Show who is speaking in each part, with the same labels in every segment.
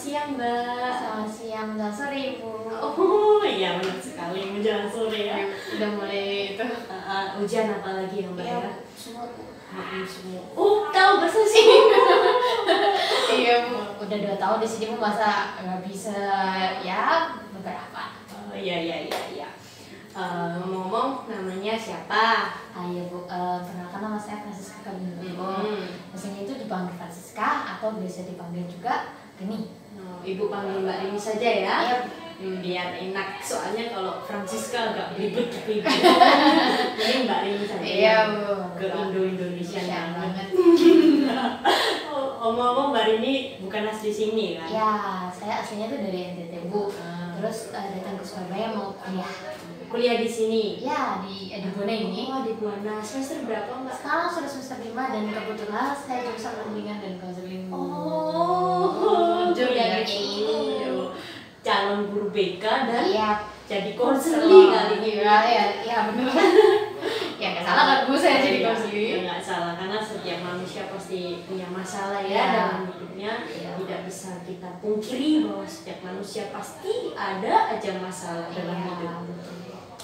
Speaker 1: siang Mbak.
Speaker 2: Selamat siang, menjelang sore Ibu.
Speaker 1: Oh iya benar sekali, menjelang sore ya.
Speaker 2: Udah mulai itu.
Speaker 1: Hujan apa lagi ya Mbak ya?
Speaker 2: Semua Bu.
Speaker 1: Semua. Oh tahu bahasa sih.
Speaker 2: Iya Bu. Udah 2 tahun di sini Bu, masa nggak bisa ya beberapa.
Speaker 1: Oh iya. Ngomong namanya siapa?
Speaker 2: Iya Bu, perkenalkan nama saya Francisca Kabingo. Biasanya itu dipanggil Francisca atau biasa dipanggil juga Rini.
Speaker 1: Ibu panggil Mbak Rini saja ya.
Speaker 2: Iya.
Speaker 1: Biar enak, soalnya kalau Francisca agak ribet gitu. Jadi Mbak Rini saja.
Speaker 2: Iya Bu.
Speaker 1: Ke Indonesia
Speaker 2: banget.
Speaker 1: Omong-omong Mbak Rini bukan asli sini kan?
Speaker 2: Ya, saya aslinya tuh dari NTT Bu. Terus datang ke Surabaya mau kuliah.
Speaker 1: Kuliah di sini?
Speaker 2: Ya, di Buana ini.
Speaker 1: Oh, di Buana. Semester berapa Mbak?
Speaker 2: Sekarang sudah semester 5 dan kebetulan saya jurusan pendidikan dan konseling.
Speaker 1: Oh,
Speaker 2: kuliah
Speaker 1: kayak ini. Calon guru BK dan jadi konseling kali ini.
Speaker 2: Iya benar. Ya nggak salah kan Bu, saya jadi konseling.
Speaker 1: Ya nggak salah, karena setiap manusia pasti punya masalah ya dalam hidupnya. Tidak bisa kita pungkiri bahwa setiap manusia pasti ada aja masalah dalam hidup.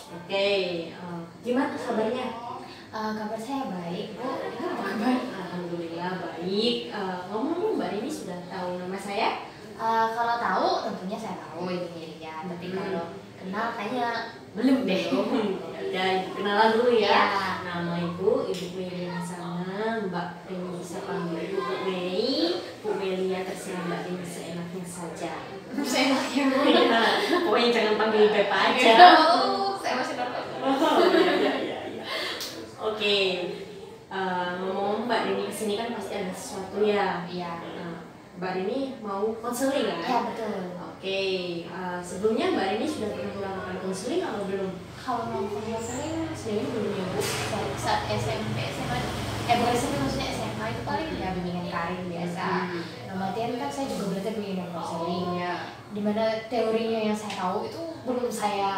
Speaker 1: Oke, gimana kabarnya?
Speaker 2: Kabar saya baik Bu. Apa kabar?
Speaker 1: Alhamdulillah baik. Ngomong-ngomong Mbak Rini sudah tahu nama saya?
Speaker 2: Kalau tahu tentunya saya tahu ini ya. Tapi kalau kenal kayaknya belum deh.
Speaker 1: Ya, kenalan dulu ya.
Speaker 2: Ya.
Speaker 1: Nama Ibu Meli Hasanah. Mbak Rini bisa panggil Bu Mei. Bu Meli ya, terserah Mbak Rini seenaknya saja.
Speaker 2: Seenaknya Bu.
Speaker 1: Ya, pokoknya jangan panggil Beb aja.
Speaker 2: Saya masih nonton.
Speaker 1: Iya. Oke. Ngomong Mbak Rini kesini kan pasti ada sesuatu ya.
Speaker 2: Iya.
Speaker 1: Mbak Rini mau konseling kan?
Speaker 2: Iya betul.
Speaker 1: Oke. Sebelumnya Mbak Rini sudah pernah melakukan konseling atau belum?
Speaker 2: Kalau mau konseling sendiri belum ya Bu. Saat SMP, SMA, bukan SMP maksudnya SMA itu paling ya bimbingan karir biasa. Nah materi kan saya juga belajar bimbingan konseling ya. Dimana teorinya yang saya tahu itu belum saya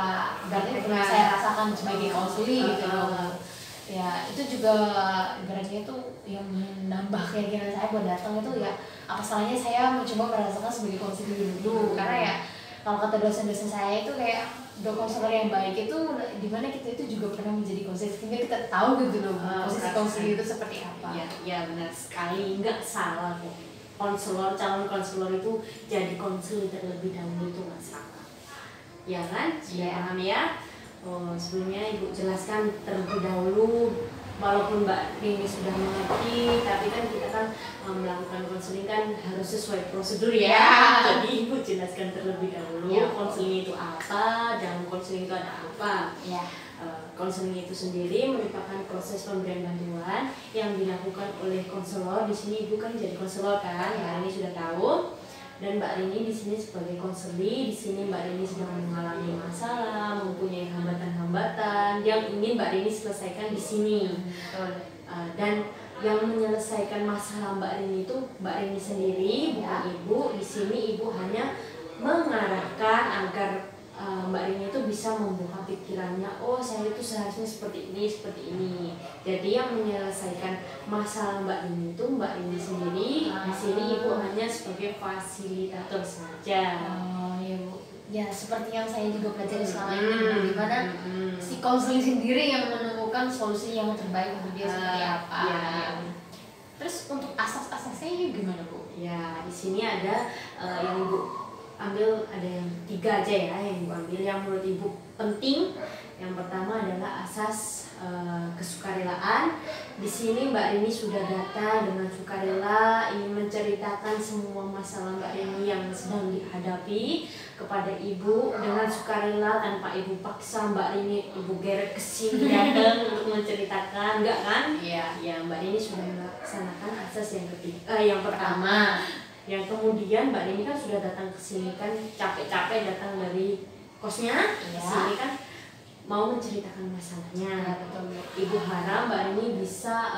Speaker 2: saya rasakan sebagai konseling gitu loh. Ya itu juga ibaratnya itu yang menambah keyakinan saya buat datang itu ya apa salahnya saya mencoba merasakan sebagai konselor dulu karena ya kalau kata dosen-dosen saya itu kayak konselor yang baik itu dimana kita itu juga pernah menjadi konselor sehingga kita tahu gitu loh posisi konselor itu seperti apa.
Speaker 1: Ya benar sekali, nggak salah kok. Calon konselor itu jadi konselor terlebih dahulu itu nggak salah. Ya kan? Sudah paham ya? Sebelumnya Ibu jelaskan terlebih dahulu, walaupun Mbak Rini sudah mengerti, tapi kan kita kan melakukan konseling kan harus sesuai prosedur ya. Jadi Ibu jelaskan terlebih dahulu konseling itu apa, dalam konseling itu ada apa. Konseling itu sendiri merupakan proses pemberian bantuan yang dilakukan oleh konselor. Di sini Ibu kan jadi konselor kan, Mbak Rini sudah tahu. Dan Mbak Rini di sini sebagai konseli, di sini Mbak Rini sedang mengalami masalah, mempunyai hambatan-hambatan yang ingin Mbak Rini selesaikan di sini. Dan yang menyelesaikan masalah Mbak Rini itu Mbak Rini sendiri, bukan Ibu. Di sini Ibu hanya mengarahkan agar Mbak Rini itu bisa membuka pikirannya, oh saya itu seharusnya seperti ini. Jadi yang menyelesaikan masalah Mbak Rini itu Mbak Rini sendiri. Di sini Ibu hanya sebagai fasilitator saja.
Speaker 2: Ya Bu. Ya seperti yang saya juga pelajari selama ini, dimana si konseling sendiri yang menemukan solusi yang terbaik untuk dia seperti apa. Terus untuk asas-asasnya gimana Bu?
Speaker 1: Ya di sini ada yang Ibu ambil, ada yang 3 aja ya yang Ibu ambil yang menurut Ibu penting. Yang pertama adalah asas kesukarelaan. Di sini Mbak Rini sudah datang dengan sukarela, ingin menceritakan semua masalah Mbak Rini yang sedang dihadapi kepada Ibu dengan sukarela tanpa Ibu paksa Mbak Rini, Ibu geret ke sini datang untuk menceritakan, enggak kan? Ya Mbak Rini sudah melaksanakan asas yang pertama. Yang kemudian Mbak Rini kan sudah datang ke sini kan capek-capek datang dari kosnya ke sini kan mau menceritakan masalahnya. Ibu harap Mbak Rini bisa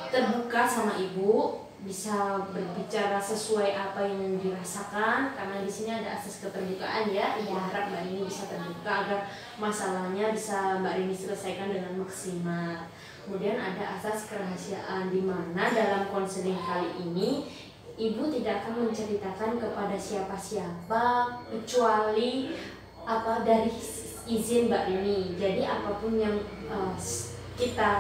Speaker 1: terbuka sama Ibu, bisa berbicara sesuai apa yang dirasakan, karena di sini ada asas keterbukaan ya. Ibu harap Mbak Rini bisa terbuka agar masalahnya bisa Mbak Rini selesaikan dengan maksimal. Kemudian ada asas kerahasiaan, di mana dalam konseling kali ini ibu tidak akan menceritakan kepada siapa-siapa kecuali dari izin Mbak Rini. Jadi apapun yang kita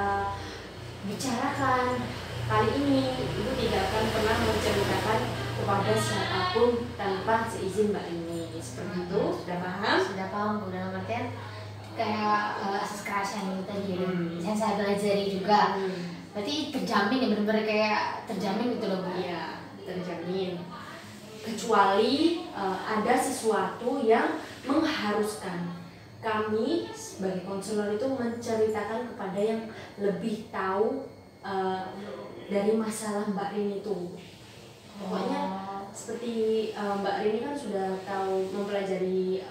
Speaker 1: bicarakan kali ini, ibu tidak akan pernah menceritakan kepada siapapun tanpa seizin Mbak Rini. Seperti itu, sudah paham?
Speaker 2: Sudah paham Bu, dalam artian kayak asas kerahasiaan itu tadi yang saya pelajari juga. Berarti terjamin ya, benar-benar kayak terjamin gitu loh Bu.
Speaker 1: Iya, terjamin. Kecuali ada sesuatu yang mengharuskan kami sebagai konselor itu menceritakan kepada yang lebih tahu dari masalah Mbak Rini itu. Pokoknya seperti Mbak Rini kan sudah tahu mempelajari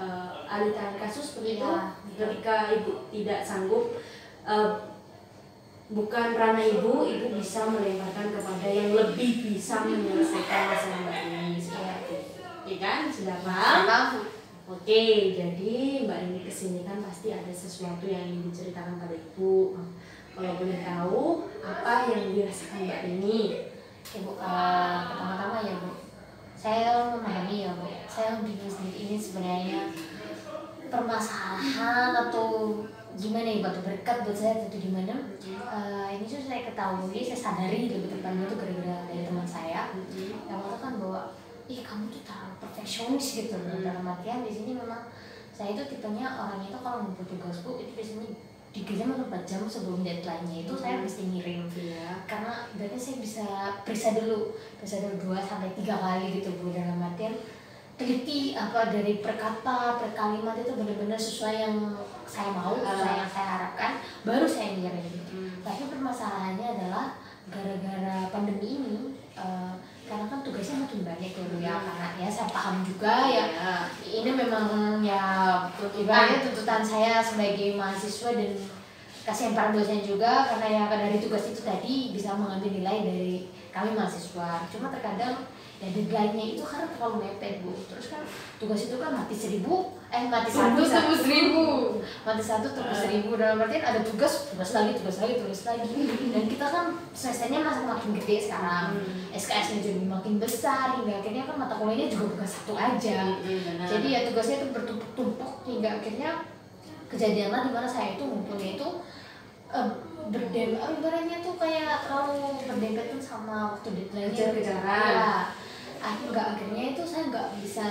Speaker 1: aliran kasus seperti itu. Ketika ibu tidak sanggup, bukan ranah ibu bisa melemparkan kepada yang lebih bisa menyelesaikan masalah Mbak Rini. Iya kan? Sudah paham? Oke, jadi Mbak Rini kesini kan pasti ada sesuatu yang ingin diceritakan pada ibu. Kalau boleh tahu apa yang dirasakan Mbak Rini?
Speaker 2: Ya Bu, pertama-tama ya Bu, saya memahami ya Bu, saya bingung sendiri ini sebenarnya permasalahan atau gimana ya, batu berkat buat saya atau gimana. Ini tuh saya ketahui, saya sadari lebih tepatnya itu gara-gara dari teman saya yang mengatakan bahwa kamu tuh terlalu perfeksionis gitu. Dalam artian di sini memang saya itu tipenya orangnya itu kalau ngumpul tugas Bu itu biasanya 3 jam atau 4 jam sebelum deadline-nya itu saya mesti ngirim. Karena berarti saya bisa periksa dulu 2 sampai 3 kali gitu Bu, dalam artian teliti dari perkata, per kalimat itu benar-benar sesuai yang saya mau, sesuai yang saya harapkan, baru saya ngirim. Tapi permasalahannya adalah gara-gara pandemi ini, karena kan tugasnya makin banyak ya Bu ya, karena ya saya paham juga ya, ini memang ya ibaratnya tuntutan saya sebagai mahasiswa dan kasihan para dosen juga, karena ya dari tugas itu tadi bisa mengambil nilai dari kami mahasiswa. Cuma terkadang ya deadline-nya itu karena terlalu mepet Bu. Terus kan tugas itu kan mati 1.000, mati 1 tembus 1.000, mati 1 tembus 1.000. Dalam artian ada tugas lagi. Dan kita kan semesternya masih makin gede sekarang, SKS-nya jadi makin besar, hingga akhirnya kan mata kuliahnya juga bukan satu aja. Jadi ya tugasnya itu bertumpuk-tumpuk hingga akhirnya kejadianlah dimana saya itu ngumpulnya itu ibaratnya tuh kayak terlalu berdempet tuh sama waktu deadline-nya.
Speaker 1: Kejar-kejaran.
Speaker 2: Akhirnya itu saya nggak bisa,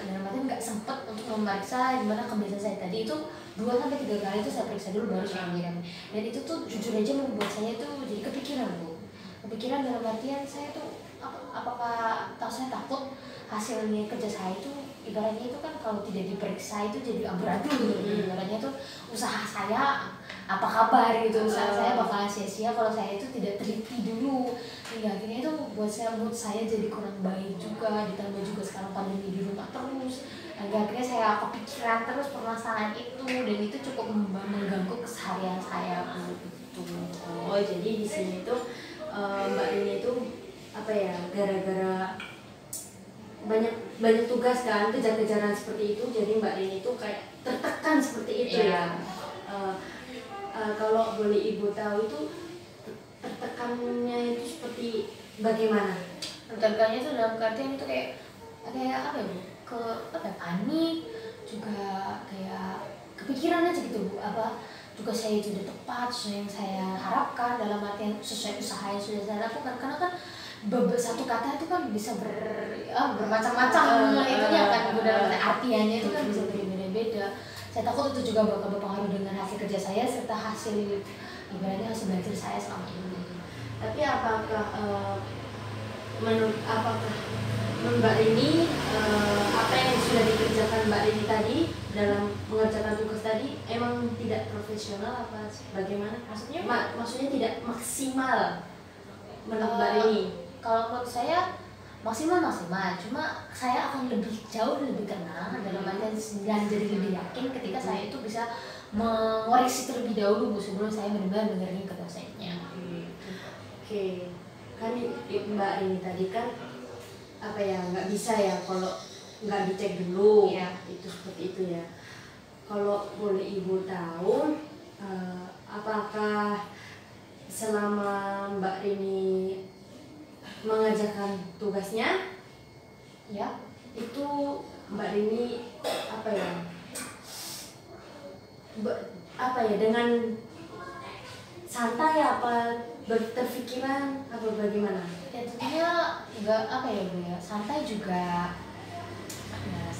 Speaker 2: dalam artian nggak sempet untuk memeriksa dimana kebiasaan saya tadi itu 2 sampai 3 kali itu saya periksa dulu baru saya ngirim. Dan itu tuh jujur aja membuat saya tuh jadi kepikiran Bu. Kepikiran dalam artian saya tuh apakah saya takut hasilnya kerja saya itu ibaratnya itu kan kalau tidak diperiksa itu jadi amburadul gitu. Ibaratnya tuh usaha saya apa kabar gitu, usaha saya bakalan sia-sia kalau saya itu tidak teliti dulu. Hingga akhirnya itu buat mood saya jadi kurang baik juga, ditambah juga sekarang pandemi di rumah terus. Akhirnya saya kepikiran terus permasalahan itu, dan itu cukup mengganggu keseharian saya gitu.
Speaker 1: Oh, jadi di sini tuh Mbak Rini itu gara-gara banyak tugas kan, kejar-kejaran seperti itu, jadi Mbak Rini itu kayak tertekan seperti itu ya. Kalau boleh Ibu tahu itu tertekannya itu seperti bagaimana?
Speaker 2: Tertekannya itu dalam artian itu kayak apa ya Bu? Panik, juga kayak kepikiran aja gitu Bu, tugas saya itu udah tepat sesuai yang saya harapkan, dalam artian sesuai usaha yang sudah saya lakukan. Karena kan satu kata itu kan bisa bermacam-macam itunya kan Bu, dalam artiannya itu kan bisa berbeda-beda. Saya takut itu juga bakal berpengaruh dengan hasil kerja saya serta hasil ibaratnya hasil belajar saya selama ini.
Speaker 1: Tapi apakah menurut Mbak Rini apa yang sudah dikerjakan Mbak Rini tadi dalam mengerjakan tugas tadi emang tidak profesional apa bagaimana? Maksudnya tidak maksimal menurut Mbak Rini?
Speaker 2: Kalau menurut saya maksimal, cuma saya akan jauh lebih tenang dalam artian dan jadi lebih yakin ketika saya itu bisa mengoreksi terlebih dahulu Bu sebelum saya benar-benar dengerin ke dosennya.
Speaker 1: Oke. Kan Mbak Rini tadi kan nggak bisa ya kalau nggak dicek dulu. Itu seperti itu ya. Kalau boleh Ibu tahu apakah selama Mbak Rini mengerjakan tugasnya
Speaker 2: Ya.
Speaker 1: itu Mbak Rini apa ya dengan santai apa berpikiran apa bagaimana?
Speaker 2: Ya tentunya nggak apa ya Bu ya, santai juga.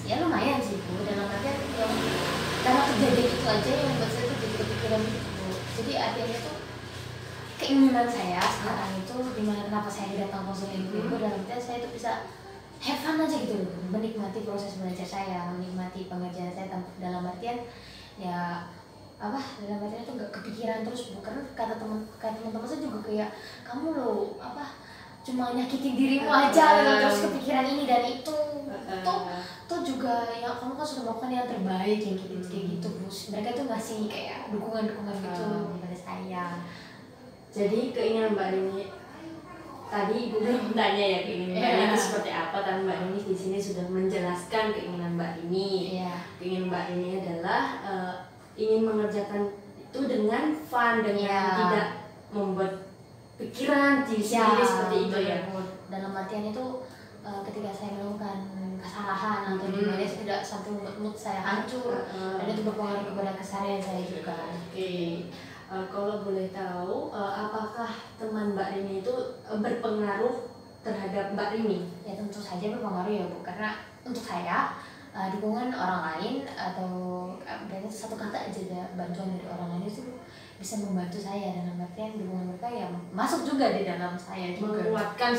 Speaker 2: Ya lumayan sih Bu, dalam artian yang karena kejadian itu aja yang membuat saya tuh jadi kepikiran gitu Bu. Jadi artinya tuh keinginan saya sekarang itu dimana kenapa saya datang konseling ibu dalam artian saya tuh bisa have fun aja gitu loh, menikmati proses belajar saya, menikmati pengerjaan saya dalam artian ya apa dalam artian itu nggak kepikiran terus Bu, karena kata teman-teman saya juga kayak kamu loh apa cuma nyakitin dirimu aja terus kepikiran ini dan itu tuh juga ya kamu kan sudah melakukan yang terbaik yang kayak gitu Bu. Mereka tuh ngasih kayak dukungan gitu kepada saya.
Speaker 1: Jadi keinginan Mbak Rini tadi Ibu belum tanya ya keinginan Mbak Rini seperti apa, tapi Mbak Rini di sini sudah menjelaskan keinginan Mbak Rini. Keinginan Mbak Rini adalah ingin mengerjakan itu dengan fun, dengan tidak membuat pikiran diri sendiri seperti itu ya.
Speaker 2: Dalam artian itu ketika saya melakukan kesalahan atau gimana saya tidak sampai membuat mood saya hancur dan itu berpengaruh kepada keseharian saya juga.
Speaker 1: Kalau boleh tahu, apakah teman Mbak Rini itu berpengaruh terhadap Mbak Rini?
Speaker 2: Ya tentu saja berpengaruh ya Bu, karena untuk saya dukungan orang lain atau berarti satu kata aja ya, bantuan dari orang lain itu bisa membantu saya dalam artian dukungan mereka yang masuk juga di dalam saya juga.
Speaker 1: Menguatkan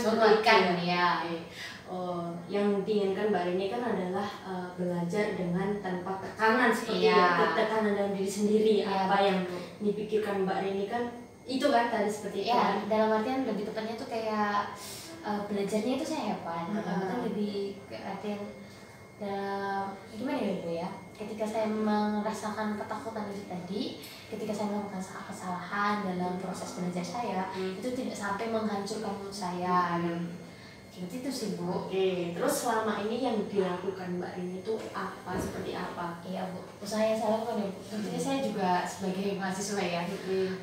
Speaker 1: ya. Yang diinginkan Mbak Rini kan adalah belajar dengan tanpa tekanan seperti tekanan dalam diri sendiri. Apa yang dipikirkan Mbak Rini kan itu kan tadi seperti itu.
Speaker 2: Ya, dalam artian lebih tepatnya tuh kayak belajarnya itu saya hebat. Lebih artian gimana ya Bu ya? Ketika saya merasakan ketakutan itu tadi, ketika saya melakukan kesalahan dalam proses belajar saya, itu tidak sampai menghancurkan mood saya. Seperti itu sih Bu.
Speaker 1: Terus selama ini yang dilakukan Mbak Rini itu apa? Seperti apa?
Speaker 2: Iya Bu, usaha yang saya lakukan ya Bu. Tentunya saya juga sebagai mahasiswa ya,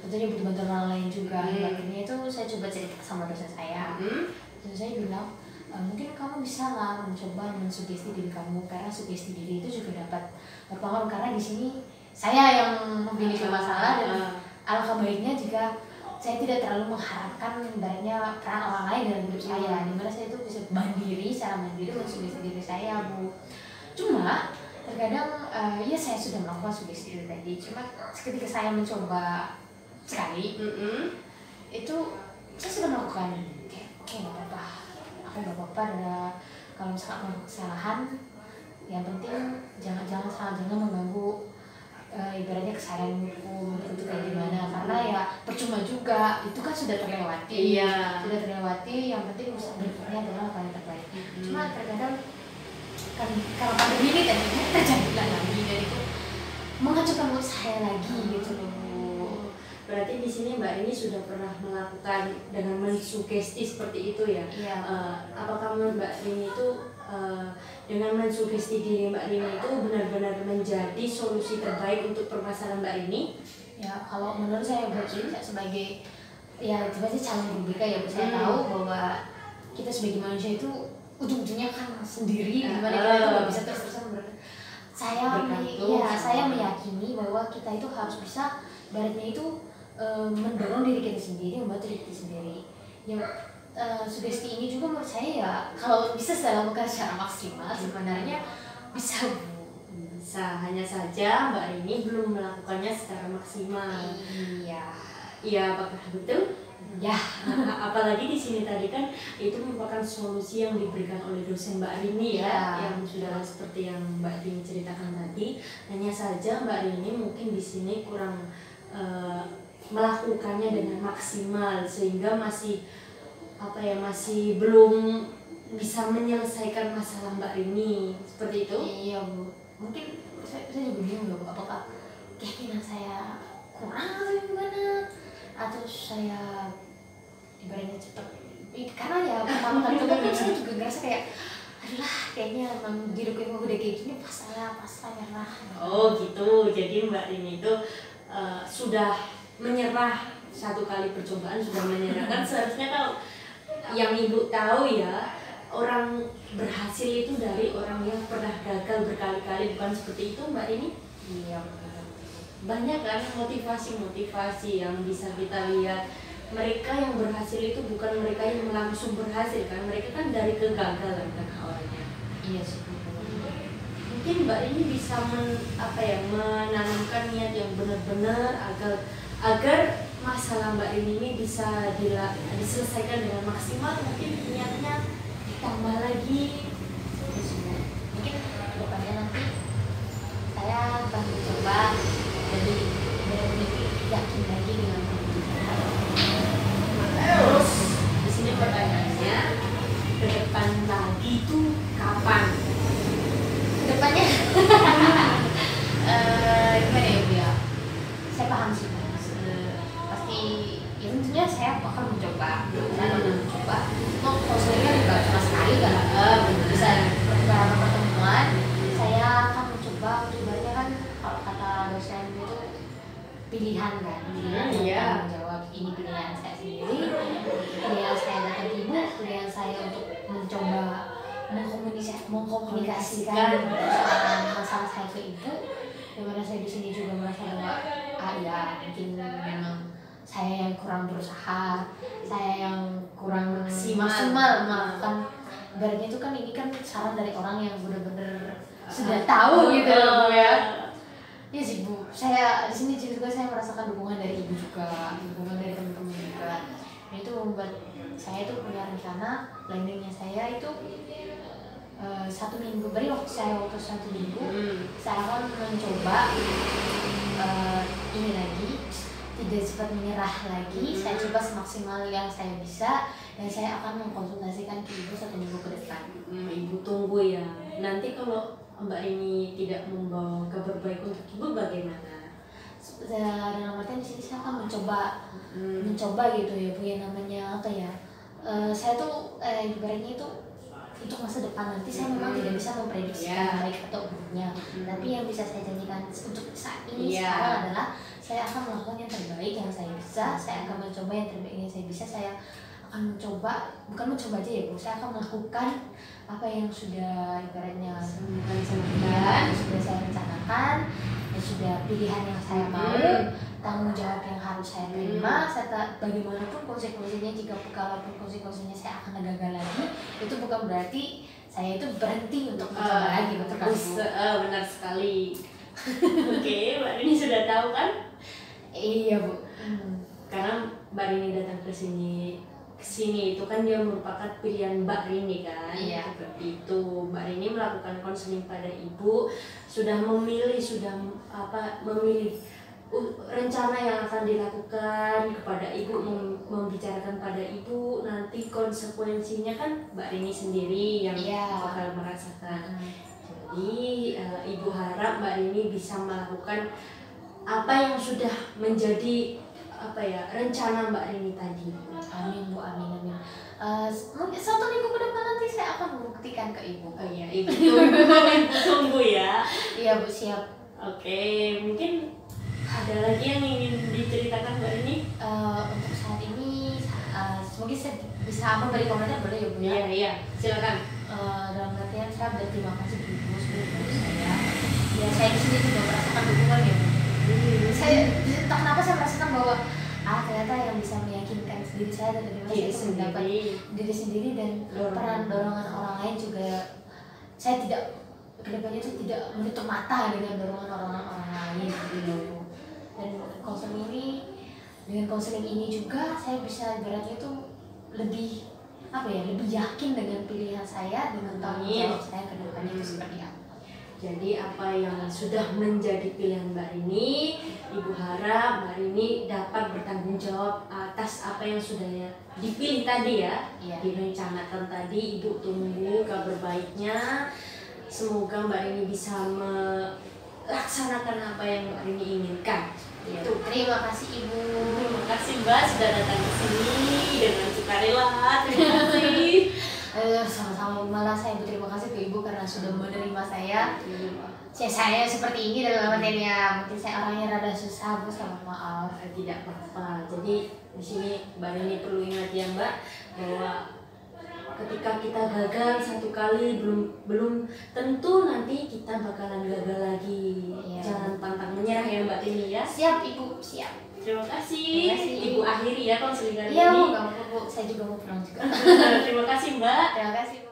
Speaker 2: tentunya butuh bantuan orang lain juga. Akhirnya itu saya coba cerita sama dosen saya. Terus saya bilang, mungkin kamu bisa lah mencoba mensugesti diri kamu, karena sugesti diri itu juga dapat berpengaruh, karena di sini saya yang memiliki masalah dan alangkah baiknya jika saya tidak terlalu mengharapkan ibaratnya peran orang lain dalam hidup saya, dimana saya itu bisa mandiri, secara mandiri mensugesti diri saya Bu. Cuma terkadang ya saya sudah melakukan sugesti diri tadi, cuma ketika saya mencoba sekali itu saya sudah melakukan oke nggak apa-apa, aku nggak apa-apa kalau misalkan melakukan kesalahan, yang penting jangan mengganggu ibaratnya keseharianku itu kayak gimana, karena ya percuma juga itu kan sudah terlewati. Yang penting bisa berikutnya adalah apa yang terbaik. Cuma terkadang kalau pandemi ini tadinya terjadi lagi dan itu menghancurkan mood saya lagi gitu loh Bu.
Speaker 1: Berarti di sini Mbak Rini sudah pernah melakukan dengan mensugesti seperti itu ya? Apakah Mbak Rini itu dengan mensugesti diri Mbak Rini itu benar-benar menjadi solusi terbaik untuk permasalahan Mbak Rini?
Speaker 2: Ya kalau menurut saya buat saya sebagai ya sebagai calon BK ya saya tahu bahwa kita sebagai manusia itu ujung-ujungnya kan sendiri, dimana kita itu nggak bisa terus-terusan saya meyakini bahwa kita itu harus bisa baratnya itu mendorong diri kita sendiri, membantu diri kita sendiri. Sugesti ini juga menurut saya ya kalau bisa saya lakukan secara maksimal sebenarnya bisa Bu.
Speaker 1: Bisa, hanya saja Mbak Rini belum melakukannya secara maksimal. Iya, apakah betul?
Speaker 2: Ya.
Speaker 1: Apalagi di sini tadi kan itu merupakan solusi yang diberikan oleh dosen Mbak Rini yang sudah seperti yang Mbak Rini ceritakan tadi. Hanya saja Mbak Rini mungkin di sini kurang melakukannya dengan maksimal sehingga masih belum bisa menyelesaikan masalah Mbak Rini seperti itu.
Speaker 2: Iya Bu, mungkin saya juga bingung loh apakah keyakinan saya kurang atau gimana, atau saya ibaratnya cepat karena ya pertama kali coba saya juga ngerasa kayak aduh kayaknya emang hidupku udah kayak gini pasrah nyerah.
Speaker 1: Oh gitu, jadi Mbak Rini itu sudah menyerah satu kali percobaan, sudah menyerah kan seharusnya kalau yang ibu tahu ya, orang berhasil itu dari orang yang pernah gagal berkali-kali, bukan seperti itu Mbak Rini?
Speaker 2: Iya.
Speaker 1: Banyak kan motivasi-motivasi yang bisa kita lihat. Mereka yang berhasil itu bukan mereka yang langsung berhasil kan, mereka kan dari kegagalan kan awalnya.
Speaker 2: Iya sih.
Speaker 1: Mungkin Mbak ini bisa menanamkan niat yang benar-benar agar masalah Mbak ini bisa diselesaikan dengan maksimal. Mungkin niatnya ditambah lagi.
Speaker 2: Mungkin depannya nanti saya akan mencoba lebih yakin lagi dengan
Speaker 1: Terus di sini pertanyaannya, ke depan lagi itu kapan?
Speaker 2: depannya gimana ya Bu ya, saya paham sih Mas. Pasti ya tentunya saya akan mencoba mau konselingnya juga cuma sekali kan, bisa beberapa pertemuan saya akan mencoba untuk ibaratnya kan kalau kata dosen itu pilihan kan,
Speaker 1: Iya.
Speaker 2: menjawab ini pilihan saya sendiri, pilihan saya datang ibu, pilihan saya untuk mencoba mengkomunikasikan masalah saya ke ibu, dimana saya di sini juga merasa bahwa ya mungkin memang saya yang kurang berusaha, saya yang kurang maksimal melakukan. Ibaratnya itu kan ini kan saran dari orang yang benar-benar sudah tahu gitu loh Bu ya. Iya sih Bu, saya di sini juga saya merasakan dukungan dari ibu juga, dukungan dari teman-teman juga. Nah, itu membuat saya tuh punya rencana planningnya saya itu 1 minggu, beri waktu saya 1 minggu, saya akan mencoba ini lagi, tidak cepat menyerah lagi. Saya coba semaksimal yang saya bisa dan saya akan mengkonsultasikan ke ibu 1 minggu ke depan.
Speaker 1: Ibu tunggu ya. Nanti kalau Mbak ini tidak membawa kabar baik untuk ibu bagaimana?
Speaker 2: Dalam artian di sini saya akan mencoba gitu ya Bu, yang namanya apa ya? Saya tuh ibaratnya itu untuk masa depan nanti saya memang tidak bisa memprediksikan baik atau buruknya. Tapi yang bisa saya janjikan untuk saat ini sekarang adalah saya akan melakukan yang terbaik yang saya bisa. Saya akan mencoba yang terbaik yang saya bisa. Saya akan bukan mencoba aja ya Bu, saya akan melakukan apa yang sudah ibaratnya sudah saya rencanakan, dan sudah pilihan yang saya mau, tanggung jawab yang harus saya terima, serta bagaimanapun konsekuensinya jika kalaupun konsekuensinya saya akan gagal lagi, itu bukan berarti saya itu berhenti untuk mencoba lagi, betul kan Bu?
Speaker 1: Benar sekali. Oke, Mbak Rini sudah tahu kan?
Speaker 2: Iya Bu.
Speaker 1: Karena Mbak Rini datang ke sini itu kan dia merupakan pilihan Mbak Rini kan.
Speaker 2: Iya.
Speaker 1: Seperti itu. Mbak Rini melakukan konseling pada ibu, sudah memilih rencana yang akan dilakukan kepada ibu, membicarakan pada ibu, nanti konsekuensinya kan Mbak Rini sendiri yang bakal merasakan. Jadi ibu harap Mbak Rini bisa melakukan apa yang sudah menjadi rencana Mbak Rini tadi.
Speaker 2: Amin Bu, amin. Mungkin 1 minggu ke depan nanti saya akan membuktikan ke ibu.
Speaker 1: Oh iya, ibu tunggu ya.
Speaker 2: Iya Bu, siap.
Speaker 1: Oke, mungkin ada lagi yang ingin diceritakan Mbak Rini?
Speaker 2: Untuk saat ini mungkin saya bisa memberi komentar, boleh ya Bu ya?
Speaker 1: Iya, silakan.
Speaker 2: Dalam artian saya berterima kasih ke ibu sebenarnya saya. Ya saya di sini juga merasakan dukungan ya Bu. Saya entah kenapa saya merasakan bahwa ternyata yang bisa meyakinkan diri saya dan bagaimana saya itu mendapat diri sendiri dan peran dorongan orang lain juga. Saya tidak kedepannya itu tidak menutup mata dengan dorongan orang lain gitu. Dan dengan konseling ini juga saya bisa ibaratnya itu lebih yakin dengan pilihan saya, dengan tanggung jawab saya ke depannya itu seperti apa.
Speaker 1: Jadi apa yang sudah menjadi pilihan Mbak Rini, Ibu harap Mbak Rini dapat bertanggung jawab atas apa yang sudah dipilih tadi ya, direncanakan tadi. Ibu tunggu kabar baiknya. Semoga Mbak Rini bisa melaksanakan apa yang Mbak Rini inginkan.
Speaker 2: Itu. Terima kasih Ibu.
Speaker 1: Terima kasih Mbak sudah datang ke sini dengan sukarela. Terima kasih.
Speaker 2: Sama-sama, malah saya berterima kasih ke Ibu karena sudah menerima saya. Saya seperti ini dalam artian mungkin saya orangnya rada susah Bu, sama maaf.
Speaker 1: Tidak apa-apa. Jadi di sini Mbak Rini perlu ingat ya Mbak, bahwa ketika kita gagal satu kali belum tentu nanti kita bakalan gagal lagi. Jangan pantang menyerah ya Mbak Tini ya.
Speaker 2: Siap Ibu, siap.
Speaker 1: Terima kasih. Ibu akhiri ya konseling kali
Speaker 2: ini. Iya Bu,
Speaker 1: ini.
Speaker 2: gak apa-apa Bu, saya juga mau pulang juga.
Speaker 1: Terima kasih Mbak.
Speaker 2: Terima kasih Bu.